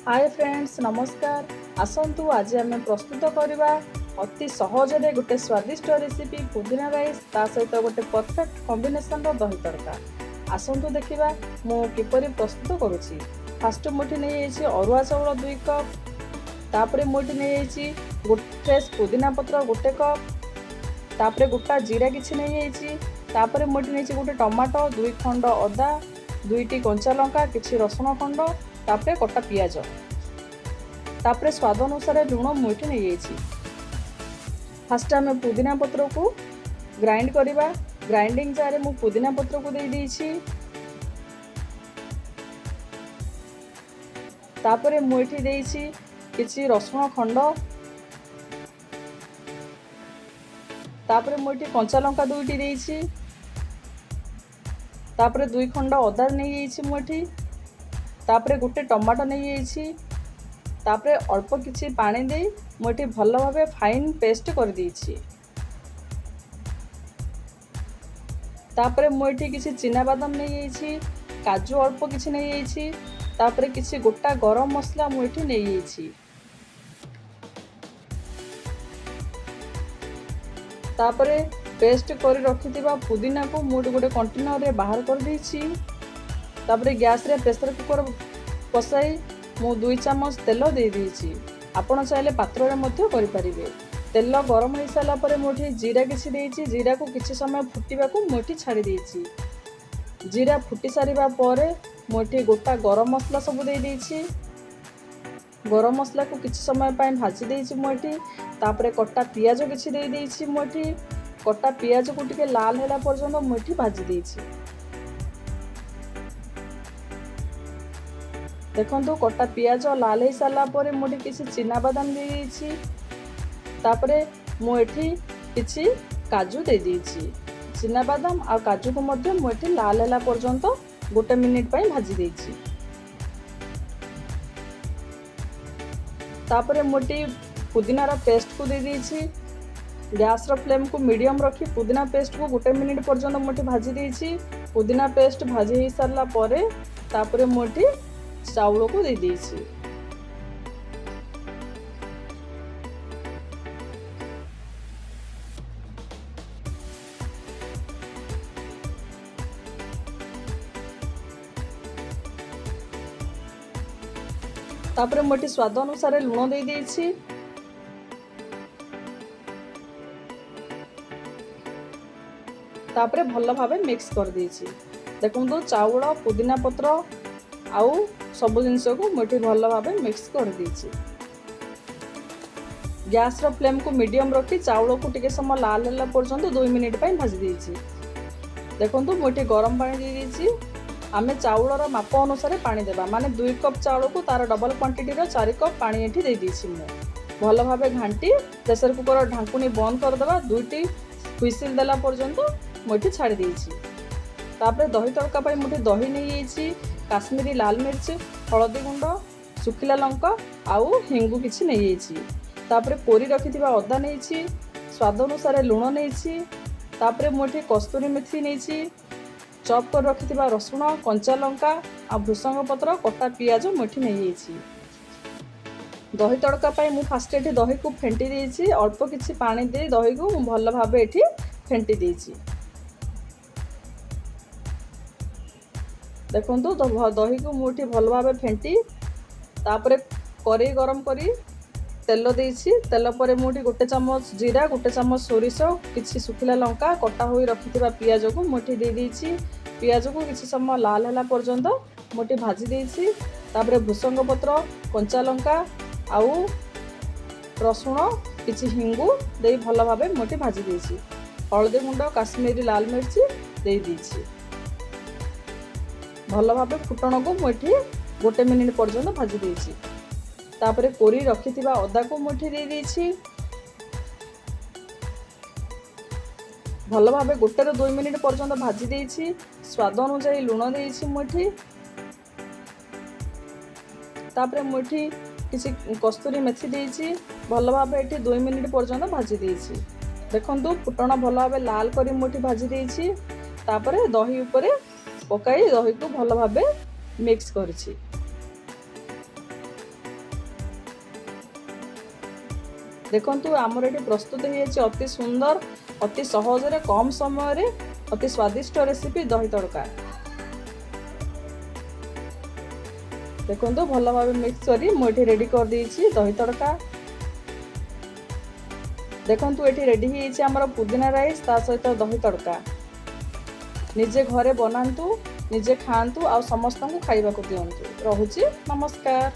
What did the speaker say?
Hi friends नमस्कार। आसतु आज आम प्रस्तुत करवा अति सहजरे गोटे स्वादिष्ट रेसिपी पुदीना राइस ता सहित गोटे परफेक्ट कॉम्बिनेशन दही तड़का। आसतु देखा मु किपरि प्रस्तुत करुछि। फास्ट मुठी नहीं अरुआ चाउल 2 कप, तापरे मुठी नहीं फ्रेश पुदीना पत्र 1 कप, तापरे गोटा जीरा किछि नहीं, तापरे मुठी नहीं गोटे टमाटो 2 खंड अदा, 2टी कंचा लंका, किछि रसुण खंड, तापरे कटा पियाज, तापरे स्वाद अनुसार लुण मुठी नहीं। फास्ट आम पुदीना पत्र को ग्राइंड करवा। ग्राइंडिंग जार मु पुदीना पत्र को दे देछि, तापरे मुठी देछि किछि रसुण खंड, तापरे मुठी कंचा लंका 2टी देछि, तापरे 2 खंड अदा नहीं मुठी, तापरे गोटे टमाटो नहीं जाइछि, तापरे अल्प किछि पानी दे मुठी भल भाबे फाइन पेस्ट कर देछि। तापरे मुठी किछि चिना बादाम नहीं जाइछि, काजू अल्प किछि नहीं जाइछि, तापरे किछि गोटा गरम मसला मुठी नहीं जाइछि, तापरे पेस्ट कर रखिथिबा पुदीना को मुठी गोटे कंटेनर रे बाहर कर देछि। तापरे गैस रे प्रेशर कुकर बसाई मु 2 चामच तेल दे देछि। आपण चाहे पात्र रे मध्य करि परिबे। तेल गरम हो सारा पर मुठी जीरा किछि देछि, जीरा को किछि समय फुटिबा को मुठी छाड़ी देछि। जीरा फुटी सारिबा पर मुठी गोटा गरम मसला सब दे देछि। गरम मसला को किछि समय पाई भाजी देछि मुठी। तापरे कटा पियाज किछि दे देछि मुठी। कटा पियाज को टिके लाल होला पर्यंत मुठी भाजी देछि। देखो कटा पियाज लाल हो सारा पर मुझे किसी चिना बादाम दे देछि। तापरे मुझे किसी काजू दे देछि। चिना बादाम आ काजू को मध्य मुझे लाल होला पर्यंत 1 मिनिट पाई भाजी देछि। तापरे मुझे पुदीनार पेस्ट को दे देछि। गैस रो फ्लेम को मीडियम रखी पुदीना पेस्ट को 1 मिनिट पर्यंत मुझे भाजी देछि। पुदीना पेस्ट भाजी हो सारा पर तापरे मुझे चाउल को दे देछि। तापरे मोटी स्वाद अनुसार लुण दे देछि। तापरे भल भाबे मिक्स कर देछि। देखो चाउल पुदीना पत्र आउ सब जिनस को मुठी भल भाबे मिक्स कर देछि। गैस रो फ्लेम को मीडियम रखी चाउल को टिके समय लाल होला पर्यंत 2 मिनिट पाई भाजी देछि। देखो मुठी गरम पानी दे देछि। आमे चाउलर माप अनुसार पानी देबा, माने 2 कप चाउल को तार डबल क्वांटिटी रो 4 कप पानी एठी दे देछि। मु भल भाबे घांटी प्रेशर कुकर ढांकुनी बंद कर देबा। 2टी हुइसिल देला पर्यंत मुठी छाड़ी देछि। तापरे दही तड़का पाई मुठी दही नहीं जाइछि, काश्मीरी लाल मिर्च, हलदी गुंड, सुखिला लंका आउ हिंगु किछि नहीं जाइछि। तापरे कोरी रखिथिबा अदा नहीं, स्वाद अनुसार लुण नहीं, तापरे मुठी कस्तूरी मेथी नहीं, चॉप कर रखिथिबा रसुण, कंचा लंका आ भृसंग पत्र, कटा पियाज मुठी नहीं जाइछि। दही तड़का पाई मु फास्ट एठी दही को फेंटी देछि। अल्प किछि पानी दे दही को भल भाबे एठी फेंटी देछि। देखो दही को मुठी भल भाबे फेंटी तापरे करी गरम करी तेल देछि। तेल पर मुठी 1 चामच जीरा, 1 चामच सोरिष, किछि सुखिला लंका, कटा होई रखिथिबा पियाज को मुठी दे देछि। पियाज को किछि समय लाल होला पर्यंत मुठी भाजी देछि। तापरे भृसंग पत्र, कंचा लंका आउ रसुण, किछि हिंगु दे भल भाबे मुठी भाजी देछि। हलदी गुंड, काश्मीरी लाल मिर्च दे देछि। भल भाबे फुटण को मुठी 1 मिनिट पर्यंत भाजी देछि। तापरे कोरी रखिथिबा अदा को मुठी दे देछि। भल भाबे 1 ରୁ 2 मिनिट पर्यंत भाजी देछि। स्वाद अनुसार लुण देछि मुठी। तापरे मुठी किछि कस्तूरी मेथी देछि। भल भाबे एठी 2 मिनिट पर्यंत भाजी देछि। देखंतु फुटण भल भाबे लाल करी मुठी भाजी देछि। तापरे दही ऊपर पकाई दही को भल भाबे मिक्स करछि। देखंतु आमर ये प्रस्तुत हो अति सुंदर अति सहज कम समय अति स्वादिष्ट रेसिपी दही तड़का। देखंतु भल भाव मिक्स करी मुझे रेडी कर देइछि दही तड़का। देखंतु एठी रेडी होइछि हमर पुदीना राइस ता सहित दही तड़का। निजे घरे बनांतु निजे खांतु आ समस्त को खाइबा को दियंतु। रहुछि नमस्कार।